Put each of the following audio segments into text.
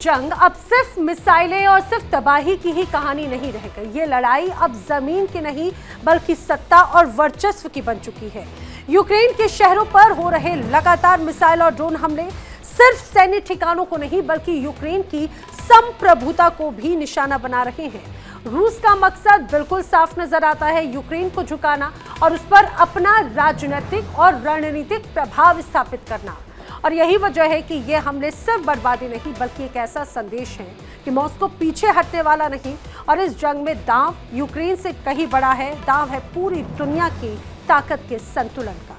जंग अब सिर्फ मिसाइलें और सिर्फ तबाही की ही कहानी नहीं रह गई। ये लड़ाई अब जमीन की नहीं बल्कि सत्ता और वर्चस्व की बन चुकी है। यूक्रेन के शहरों पर हो रहे लगातार मिसाइल और ड्रोन हमले सिर्फ सैन्य ठिकानों को नहीं बल्कि यूक्रेन की संप्रभुता को भी निशाना बना रहे हैं। रूस का मकसद बिल्कुल साफ नजर आता है, यूक्रेन को झुकाना और उस पर अपना राजनीतिक और रणनीतिक प्रभाव स्थापित करना। और यही वजह है कि ये हमले सिर्फ बर्बादी नहीं बल्कि एक ऐसा संदेश है कि मॉस्को पीछे हटने वाला नहीं और इस जंग में दांव यूक्रेन से कहीं बड़ा है, दांव है पूरी दुनिया की ताकत के संतुलन का।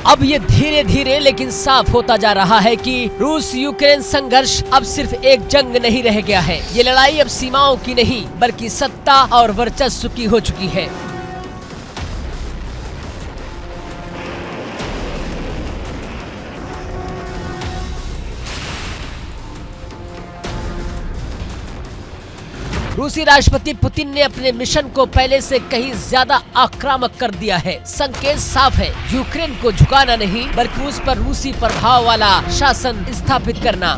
अब ये धीरे धीरे लेकिन साफ होता जा रहा है कि रूस यूक्रेन संघर्ष अब सिर्फ एक जंग नहीं रह गया है। ये लड़ाई अब सीमाओं की नहीं बल्कि सत्ता और वर्चस्व की हो चुकी है। रूसी राष्ट्रपति पुतिन ने अपने मिशन को पहले से कहीं ज्यादा आक्रामक कर दिया है। संकेत साफ है, यूक्रेन को झुकाना नहीं बल्कि उस पर रूसी प्रभाव वाला शासन स्थापित करना।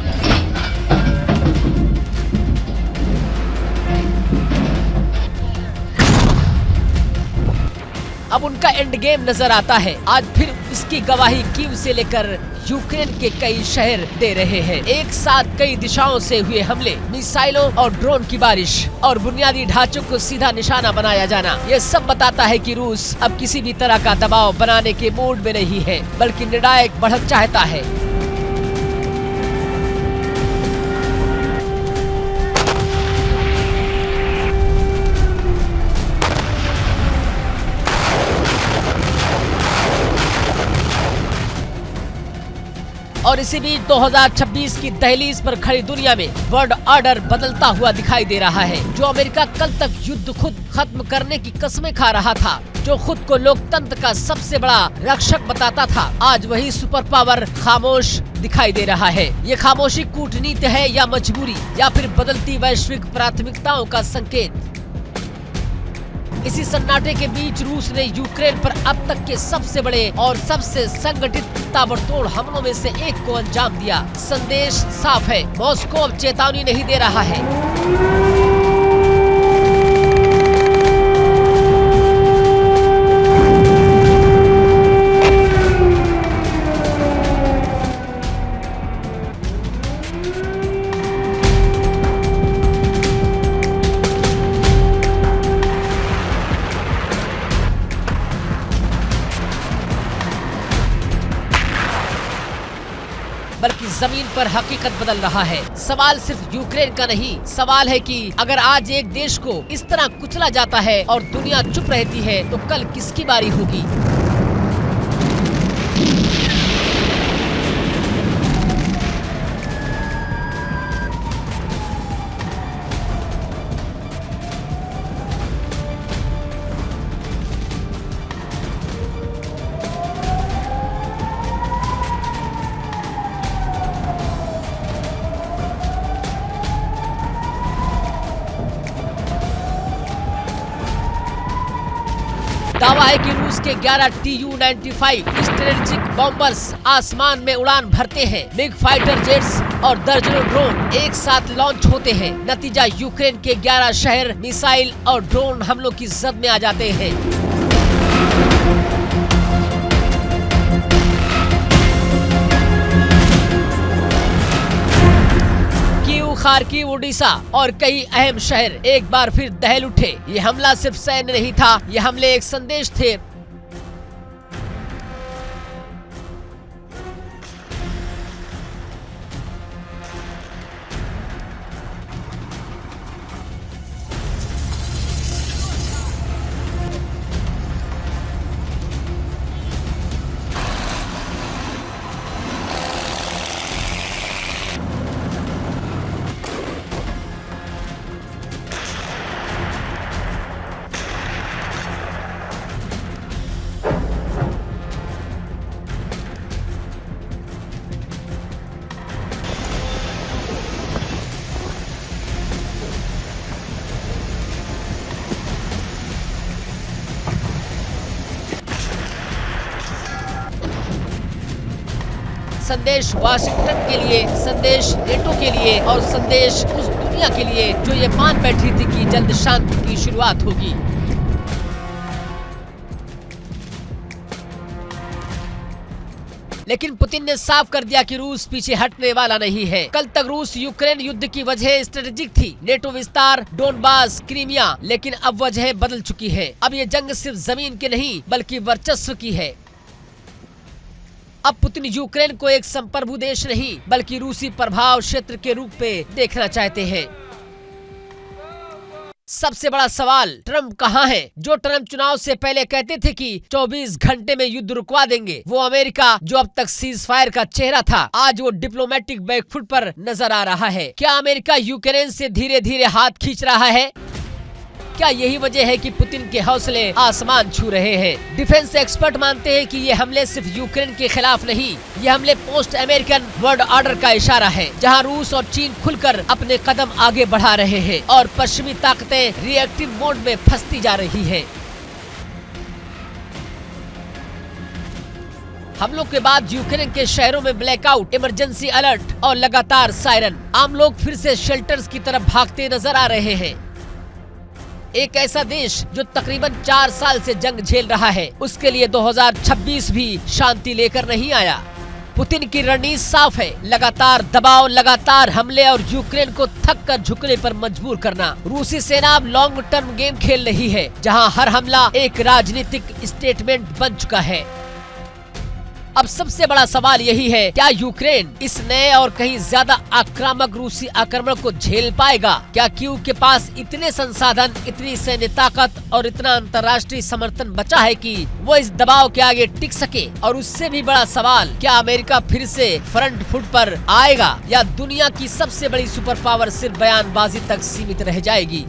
अब उनका एंड गेम नजर आता है। आज फिर इसकी गवाही कीव से लेकर यूक्रेन के कई शहर दे रहे हैं। एक साथ कई दिशाओं से हुए हमले, मिसाइलों और ड्रोन की बारिश और बुनियादी ढांचों को सीधा निशाना बनाया जाना, ये सब बताता है कि रूस अब किसी भी तरह का दबाव बनाने के मूड में नहीं है बल्कि निर्णायक बढ़त चाहता है। और इसी बीच 2026 की दहलीज पर खड़ी दुनिया में वर्ल्ड ऑर्डर बदलता हुआ दिखाई दे रहा है। जो अमेरिका कल तक युद्ध खुद खत्म करने की कसमें खा रहा था, जो खुद को लोकतंत्र का सबसे बड़ा रक्षक बताता था, आज वही सुपर पावर खामोश दिखाई दे रहा है। ये खामोशी कूटनीति है या मजबूरी या फिर बदलती वैश्विक प्राथमिकताओं का संकेत। इसी सन्नाटे के बीच रूस ने यूक्रेन पर अब तक के सबसे बड़े और सबसे संगठित ताबड़तोड़ हमलों में से एक को अंजाम दिया। संदेश साफ है, मॉस्को अब चेतावनी नहीं दे रहा है। बल्कि जमीन पर हकीकत बदल रहा है। सवाल सिर्फ यूक्रेन का नहीं, सवाल है कि अगर आज एक देश को इस तरह कुचला जाता है और दुनिया चुप रहती है तो कल किसकी बारी होगी। दावा है कि रूस के 11 Tu-95 स्ट्रेटेजिक बॉम्बर्स आसमान में उड़ान भरते हैं। मिग फाइटर जेट्स और दर्जनों ड्रोन एक साथ लॉन्च होते हैं। नतीजा यूक्रेन के 11 शहर मिसाइल और ड्रोन हमलों की जद में आ जाते हैं। खार्किव, ओडिशा और कई अहम शहर एक बार फिर दहल उठे। ये हमला सिर्फ सैन्य नहीं था, ये हमले एक संदेश थे। संदेश वाशिंगटन के लिए, संदेश नेटो के लिए और संदेश उस दुनिया के लिए जो ये मान बैठी थी कि जल्द शांति की शुरुआत होगी। लेकिन पुतिन ने साफ कर दिया कि रूस पीछे हटने वाला नहीं है। कल तक रूस यूक्रेन युद्ध की वजह स्ट्रेटेजिक थी, नेटो विस्तार, डोनबास, क्रीमिया, लेकिन अब वजह बदल चुकी है। अब ये जंग सिर्फ जमीन की नहीं बल्कि वर्चस्व की है। अब पुतिन यूक्रेन को एक संप्रभु देश नहीं बल्कि रूसी प्रभाव क्षेत्र के रूप में देखना चाहते हैं। सबसे बड़ा सवाल, ट्रम्प कहाँ है? जो ट्रम्प चुनाव से पहले कहते थे कि 24 घंटे में युद्ध रुकवा देंगे, वो अमेरिका जो अब तक सीज फायर का चेहरा था, आज वो डिप्लोमेटिक बैकफुट पर नजर आ रहा है। क्या अमेरिका यूक्रेन से धीरे धीरे हाथ खींच रहा है? क्या यही वजह है कि पुतिन के हौसले आसमान छू रहे हैं? डिफेंस एक्सपर्ट मानते हैं कि ये हमले सिर्फ यूक्रेन के खिलाफ नहीं, ये हमले पोस्ट अमेरिकन वर्ल्ड ऑर्डर का इशारा है, जहां रूस और चीन खुलकर अपने कदम आगे बढ़ा रहे हैं और पश्चिमी ताकतें रिएक्टिव मोड में फंसती जा रही है। हमलों के बाद यूक्रेन के शहरों में ब्लैकआउट, इमरजेंसी अलर्ट और लगातार सायरन। आम लोग फिर से शेल्टर्स की तरफ भागते नजर आ रहे हैं। एक ऐसा देश जो तकरीबन 4 साल से जंग झेल रहा है, उसके लिए 2026 भी शांति लेकर नहीं आया। पुतिन की रणनीति साफ है, लगातार दबाव, लगातार हमले और यूक्रेन को थक कर झुकने पर मजबूर करना। रूसी सेना अब लॉन्ग टर्म गेम खेल रही है, जहां हर हमला एक राजनीतिक स्टेटमेंट बन चुका है। अब सबसे बड़ा सवाल यही है, क्या यूक्रेन इस नए और कहीं ज्यादा आक्रामक रूसी आक्रमण को झेल पाएगा? क्या कीव के पास इतने संसाधन, इतनी सैन्य ताकत और इतना अंतर्राष्ट्रीय समर्थन बचा है कि वो इस दबाव के आगे टिक सके? और उससे भी बड़ा सवाल, क्या अमेरिका फिर से फ्रंट फुट पर आएगा या दुनिया की सबसे बड़ी सुपर पावर सिर्फ बयानबाजी तक सीमित रह जाएगी?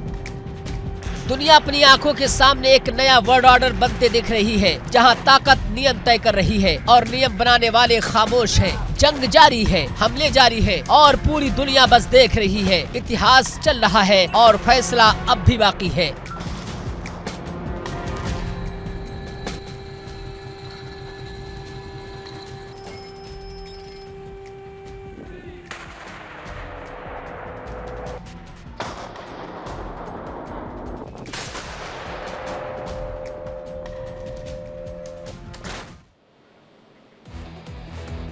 दुनिया अपनी आंखों के सामने एक नया वर्ल्ड ऑर्डर बनते दिख रही है, जहां ताकत नियम तय कर रही है और नियम बनाने वाले खामोश हैं। जंग जारी है, हमले जारी है और पूरी दुनिया बस देख रही है। इतिहास चल रहा है और फैसला अब भी बाकी है।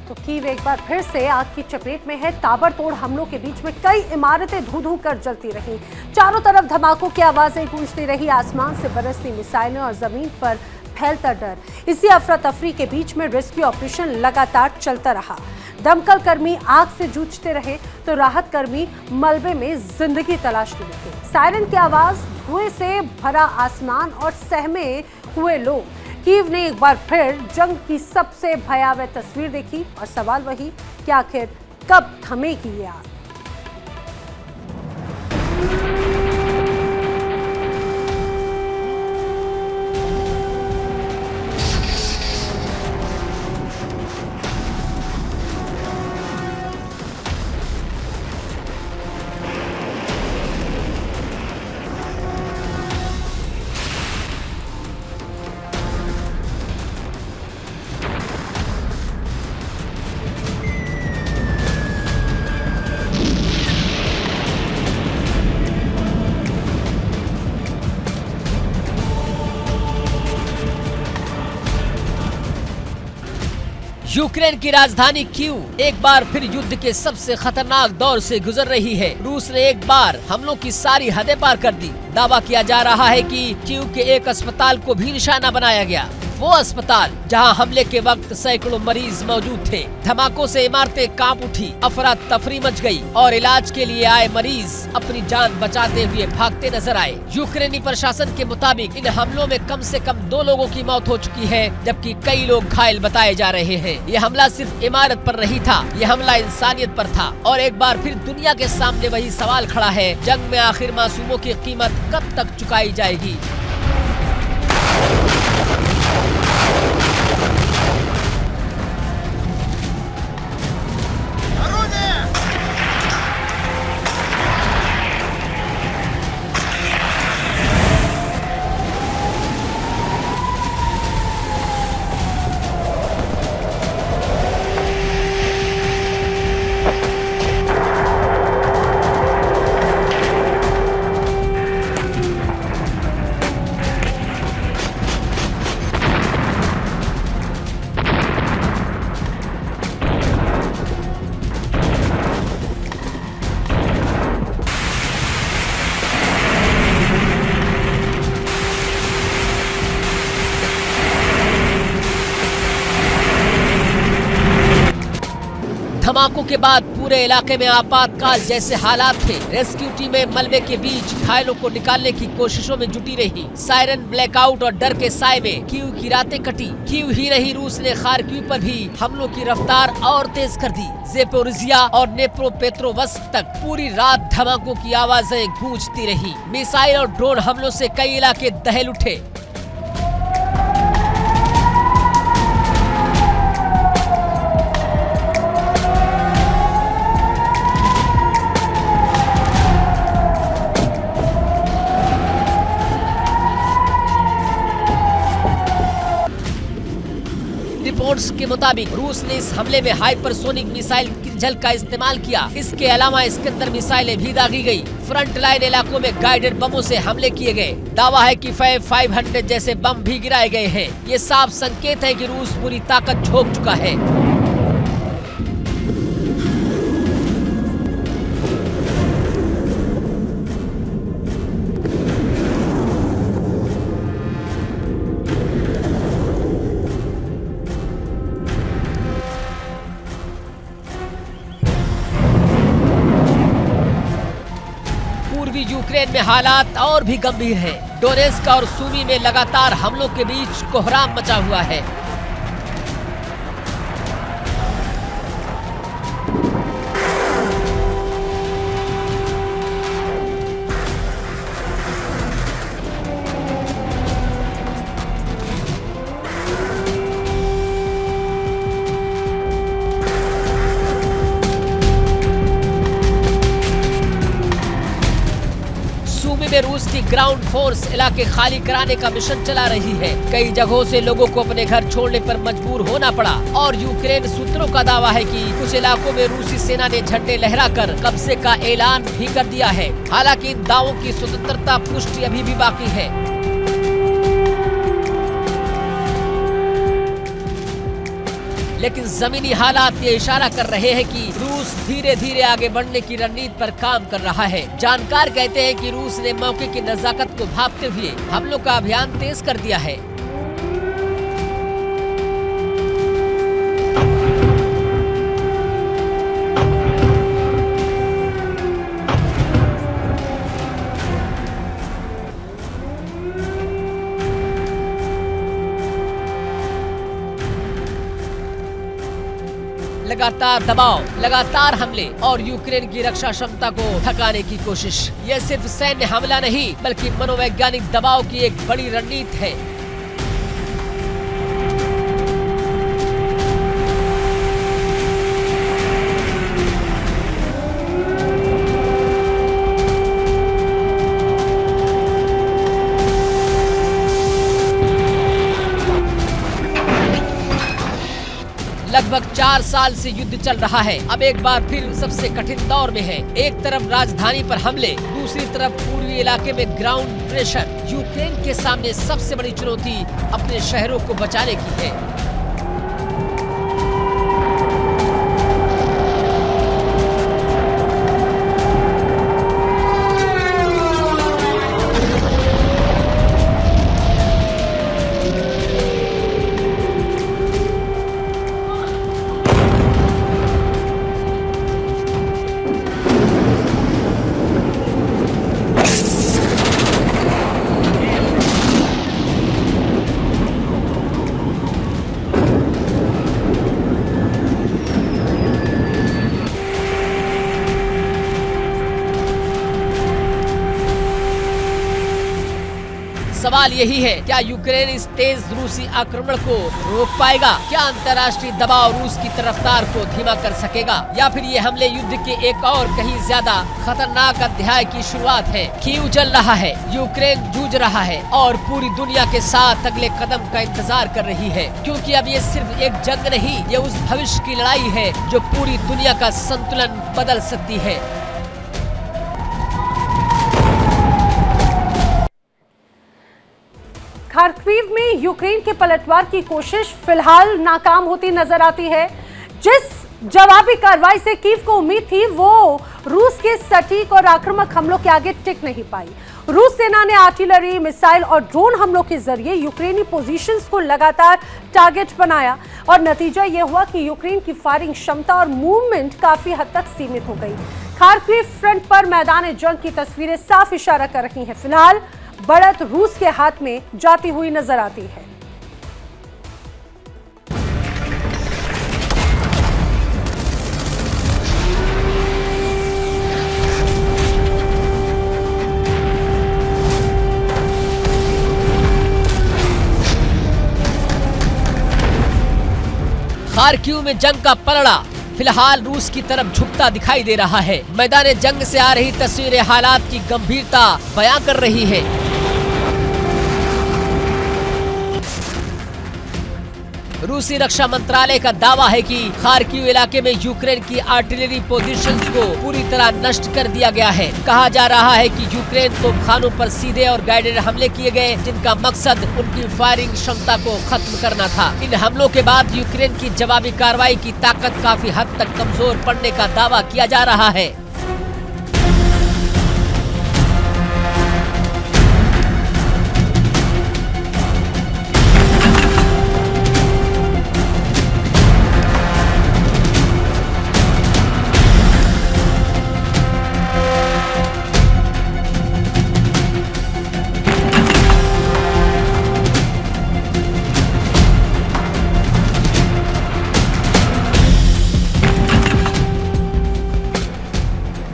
तो कीव एक बार फिर से आग की चपेट में है। ताबड़तोड़ हमलों के बीच में कई इमारतें धू धू कर जलती रहीं। चारों तरफ धमाकों की आवाजें गूंजती रही, आसमान से बरसती मिसाइलें और जमीन पर फैलता डर। इसी अफरा तफरी के बीच में रेस्क्यू ऑपरेशन लगातार चलता रहा। दमकल कर्मी आग से जूझते रहे तो राहत कर्मी मलबे में जिंदगी तलाशते रहे। सायरन की आवाज, धुएं से भरा आसमान और सहमे हुए लोग। कीव ने एक बार फिर जंग की सबसे भयावह तस्वीर देखी और सवाल वही कि आखिर कब थमेगी ये आग? यूक्रेन की राजधानी कीव एक बार फिर युद्ध के सबसे खतरनाक दौर से गुजर रही है। रूस ने एक बार हमलों की सारी हदें पार कर दी। दावा किया जा रहा है कि कीव के एक अस्पताल को भी निशाना बनाया गया, वो अस्पताल जहां हमले के वक्त सैकड़ों मरीज मौजूद थे। धमाकों से इमारतें कांप उठी, अफरा तफरी मच गई और इलाज के लिए आए मरीज अपनी जान बचाते हुए भागते नजर आए। यूक्रेनी प्रशासन के मुताबिक इन हमलों में कम से कम 2 लोगों की मौत हो चुकी है, जबकि कई लोग घायल बताए जा रहे हैं। ये हमला सिर्फ इमारत पर नहीं था, ये हमला इंसानियत पर था। और एक बार फिर दुनिया के सामने वही सवाल खड़ा है, जंग में आखिर मासूमों की कीमत कब तक चुकाई जाएगी? धमाकों के बाद पूरे इलाके में आपातकाल जैसे हालात थे। रेस्क्यू टीमें मलबे के बीच घायलों को निकालने की कोशिशों में जुटी रही। सायरन, ब्लैकआउट और डर के साए में कीव की रातें कटी। कीव ही नहीं, रूस ने खार्किव पर भी हमलों की रफ्तार और तेज कर दी। ज़ेपोरिज़िया और नेप्रोपेट्रोवस्क तक पूरी रात धमाकों की आवाजें गूंजती रही। मिसाइल और ड्रोन हमलों से कई इलाके दहल उठे। रिपोर्ट्स के मुताबिक रूस ने इस हमले में हाइपरसोनिक मिसाइल किंजल का इस्तेमाल किया। इसके अलावा इसके अंदर मिसाइलें भी दागी गई। फ्रंट लाइन इलाकों में गाइडेड बमों से हमले किए गए। दावा है कि 500 जैसे बम भी गिराए गए हैं। ये साफ संकेत है कि रूस पूरी ताकत झोंक चुका है। यूक्रेन में हालात और भी गंभीर हैं। डोनेस्क और सूमी में लगातार हमलों के बीच कोहराम मचा हुआ है। में रूस की ग्राउंड फोर्स इलाके खाली कराने का मिशन चला रही है। कई जगहों से लोगों को अपने घर छोड़ने पर मजबूर होना पड़ा और यूक्रेन सूत्रों का दावा है कि कुछ इलाकों में रूसी सेना ने झंडे लहराकर कब्जे का ऐलान भी कर दिया है। हालांकि इन दावों की स्वतंत्रता पुष्टि अभी भी बाकी है। लेकिन जमीनी हालात ये इशारा कर रहे हैं कि रूस धीरे धीरे आगे बढ़ने की रणनीति पर काम कर रहा है। जानकार कहते हैं कि रूस ने मौके की नजाकत को भांपते हुए हमलों का अभियान तेज कर दिया है। लगातार दबाव, लगातार हमले और यूक्रेन की रक्षा क्षमता को थकाने की कोशिश। यह सिर्फ सैन्य हमला नहीं बल्कि मनोवैज्ञानिक दबाव की एक बड़ी रणनीति है। लगभग 4 साल से युद्ध चल रहा है। अब एक बार फिर सबसे कठिन दौर में है। एक तरफ राजधानी पर हमले, दूसरी तरफ पूर्वी इलाके में ग्राउंड प्रेशर। यूक्रेन के सामने सबसे बड़ी चुनौती अपने शहरों को बचाने की है। सवाल यही है, क्या यूक्रेन इस तेज रूसी आक्रमण को रोक पाएगा? क्या अंतर्राष्ट्रीय दबाव रूस की तरफदार को धीमा कर सकेगा? या फिर ये हमले युद्ध के एक और कहीं ज्यादा खतरनाक अध्याय की शुरुआत है? कीव जल रहा है, यूक्रेन जूझ रहा है और पूरी दुनिया के साथ अगले कदम का इंतजार कर रही है, क्योंकि अब ये सिर्फ एक जंग नहीं, ये उस भविष्य की लड़ाई है जो पूरी दुनिया का संतुलन बदल सकती है। खार्किव में यूक्रेन के पलटवार की कोशिश फिलहाल नाकाम होती नजर आती है। जिस जवाबी कार्रवाई से कीव को उम्मीद थी वो रूस के सटीक और आक्रामक हमलों के आगे टिक नहीं पाई। रूस सेना ने आर्टिलरी, मिसाइल और ड्रोन हमलों के जरिए यूक्रेनी पोजीशंस को लगातार टारगेट बनाया और नतीजा यह हुआ कि यूक्रेन की फायरिंग क्षमता और मूवमेंट काफी हद तक सीमित हो गई। खार्किव फ्रंट पर मैदान जंग की तस्वीरें साफ इशारा कर रही हैं। फिलहाल बढ़त रूस के हाथ में जाती हुई नजर आती है। खार्किव में जंग का पलड़ा फिलहाल रूस की तरफ झुकता दिखाई दे रहा है। मैदान जंग से आ रही तस्वीरें हालात की गंभीरता बयां कर रही है। रूसी रक्षा मंत्रालय का दावा है कि खार्किव इलाके में यूक्रेन की आर्टिलरी पोजीशंस को पूरी तरह नष्ट कर दिया गया है। कहा जा रहा है कि यूक्रेन तोपखानों पर सीधे और गाइडेड हमले किए गए, जिनका मकसद उनकी फायरिंग क्षमता को खत्म करना था। इन हमलों के बाद यूक्रेन की जवाबी कार्रवाई की ताकत काफी हद तक कमजोर पड़ने का दावा किया जा रहा है।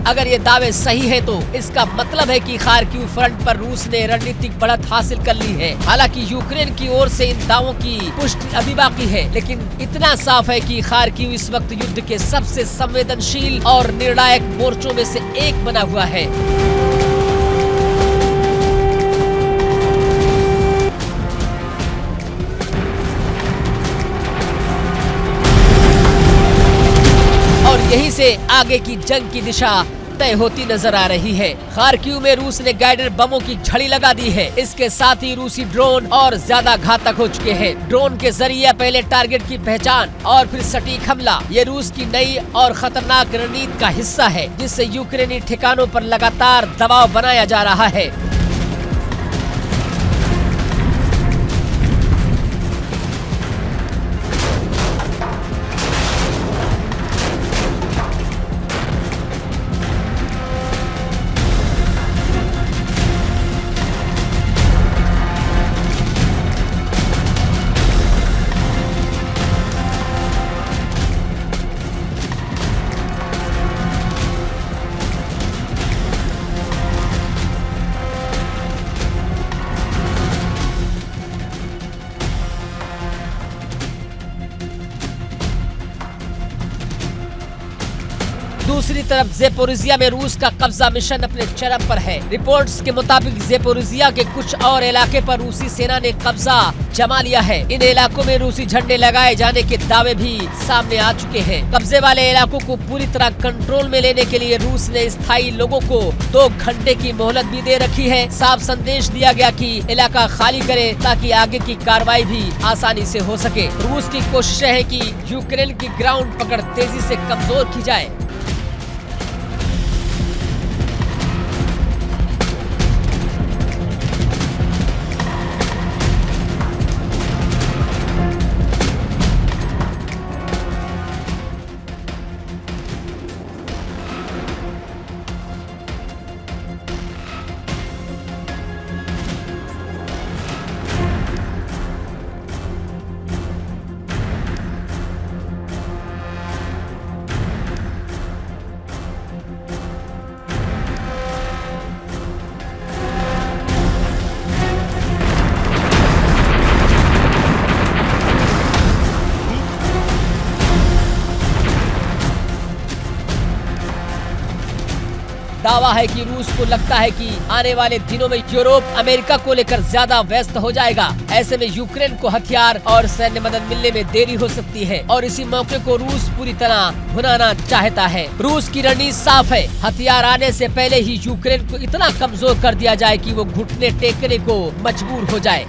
अगर ये दावे सही है तो इसका मतलब है कि खार्किव फ्रंट पर रूस ने रणनीतिक बढ़त हासिल कर ली है। हालांकि यूक्रेन की ओर से इन दावों की पुष्टि अभी बाकी है, लेकिन इतना साफ है कि खार्किव इस वक्त युद्ध के सबसे संवेदनशील और निर्णायक मोर्चों में से एक बना हुआ है। और यहीं से आगे की जंग की दिशा तय होती नजर आ रही है। खार्किव में रूस ने गाइडेड बमों की झड़ी लगा दी है। इसके साथ ही रूसी ड्रोन और ज्यादा घातक हो चुके हैं। ड्रोन के जरिए पहले टारगेट की पहचान और फिर सटीक हमला, ये रूस की नई और खतरनाक रणनीति का हिस्सा है, जिससे यूक्रेनी ठिकानों पर लगातार दबाव बनाया जा रहा है। दूसरी तरफ ज़ेपोरिज़िया में रूस का कब्जा मिशन अपने चरम पर है। रिपोर्ट्स के मुताबिक ज़ेपोरिज़िया के कुछ और इलाके पर रूसी सेना ने कब्जा जमा लिया है। इन इलाकों में रूसी झंडे लगाए जाने के दावे भी सामने आ चुके हैं। कब्जे वाले इलाकों को पूरी तरह कंट्रोल में लेने के लिए रूस ने स्थायी लोगों को 2 घंटे की मोहलत भी दे रखी है। साफ संदेश दिया गया कि इलाका खाली करे ताकि आगे की कार्रवाई भी आसानी से हो सके। रूस की कोशिशें हैं कि यूक्रेन की ग्राउंड पकड़ तेजी से कमजोर की जाए। दावा है कि रूस को लगता है कि आने वाले दिनों में यूरोप अमेरिका को लेकर ज्यादा व्यस्त हो जाएगा। ऐसे में यूक्रेन को हथियार और सैन्य मदद मिलने में देरी हो सकती है और इसी मौके को रूस पूरी तरह भुनाना चाहता है। रूस की रणनीति साफ है, हथियार आने से पहले ही यूक्रेन को इतना कमजोर कर दिया जाए कि वो घुटने टेकने को मजबूर हो जाए।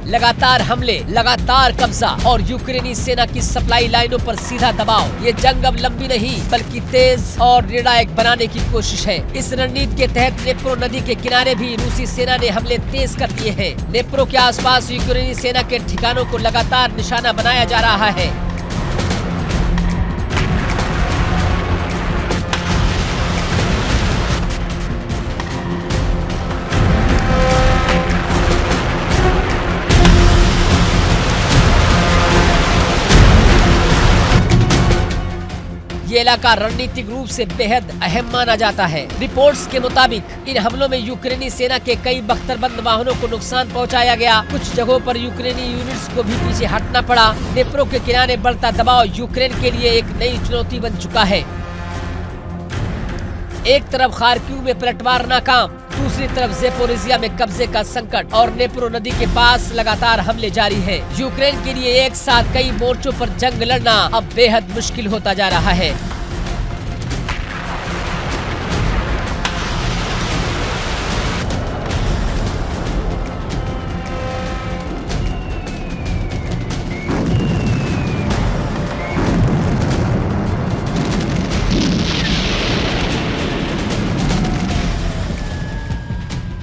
लगातार हमले, लगातार कब्जा और यूक्रेनी सेना की सप्लाई लाइनों पर सीधा दबाव। ये जंग अब लंबी नहीं बल्कि तेज और निर्णायक बनाने की कोशिश है। इस रणनीति के तहत नेप्रो नदी के किनारे भी रूसी सेना ने हमले तेज कर दिए हैं। नेप्रो के आसपास यूक्रेनी सेना के ठिकानों को लगातार निशाना बनाया जा रहा है। ये इलाका रणनीतिक रूप से बेहद अहम माना जाता है। रिपोर्ट्स के मुताबिक इन हमलों में यूक्रेनी सेना के कई बख्तरबंद वाहनों को नुकसान पहुंचाया गया। कुछ जगहों पर यूक्रेनी यूनिट्स को भी पीछे हटना पड़ा। नेप्रो के किनारे बढ़ता दबाव यूक्रेन के लिए एक नई चुनौती बन चुका है। एक तरफ खार्किव में पलटवार नाकाम, दूसरी तरफ ज़ेपोरिज़िया में कब्जे का संकट और नेप्रो नदी के पास लगातार हमले जारी हैं। यूक्रेन के लिए एक साथ कई मोर्चों पर जंग लड़ना अब बेहद मुश्किल होता जा रहा है।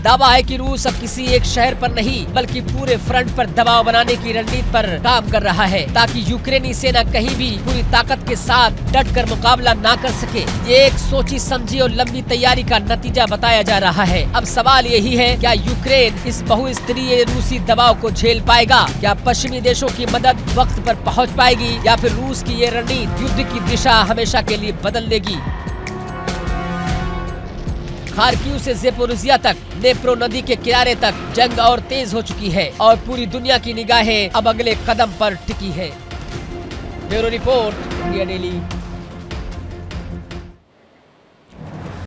दावा है कि रूस अब किसी एक शहर पर नहीं बल्कि पूरे फ्रंट पर दबाव बनाने की रणनीति पर काम कर रहा है, ताकि यूक्रेनी सेना कहीं भी पूरी ताकत के साथ डटकर मुकाबला ना कर सके। ये एक सोची समझी और लंबी तैयारी का नतीजा बताया जा रहा है। अब सवाल यही है, क्या यूक्रेन इस बहुस्तरीय रूसी दबाव को झेल पाएगा? क्या पश्चिमी देशों की मदद वक्त पर पहुँच पाएगी या फिर रूस की ये रणनीति युद्ध की दिशा हमेशा के लिए बदल देगी? खार्किव से ज़ेपोरिज़िया तक, नेप्रो नदी के किनारे तक जंग और तेज हो चुकी है और पूरी दुनिया की निगाहें अब अगले कदम पर टिकी है। Bureau report, India daily.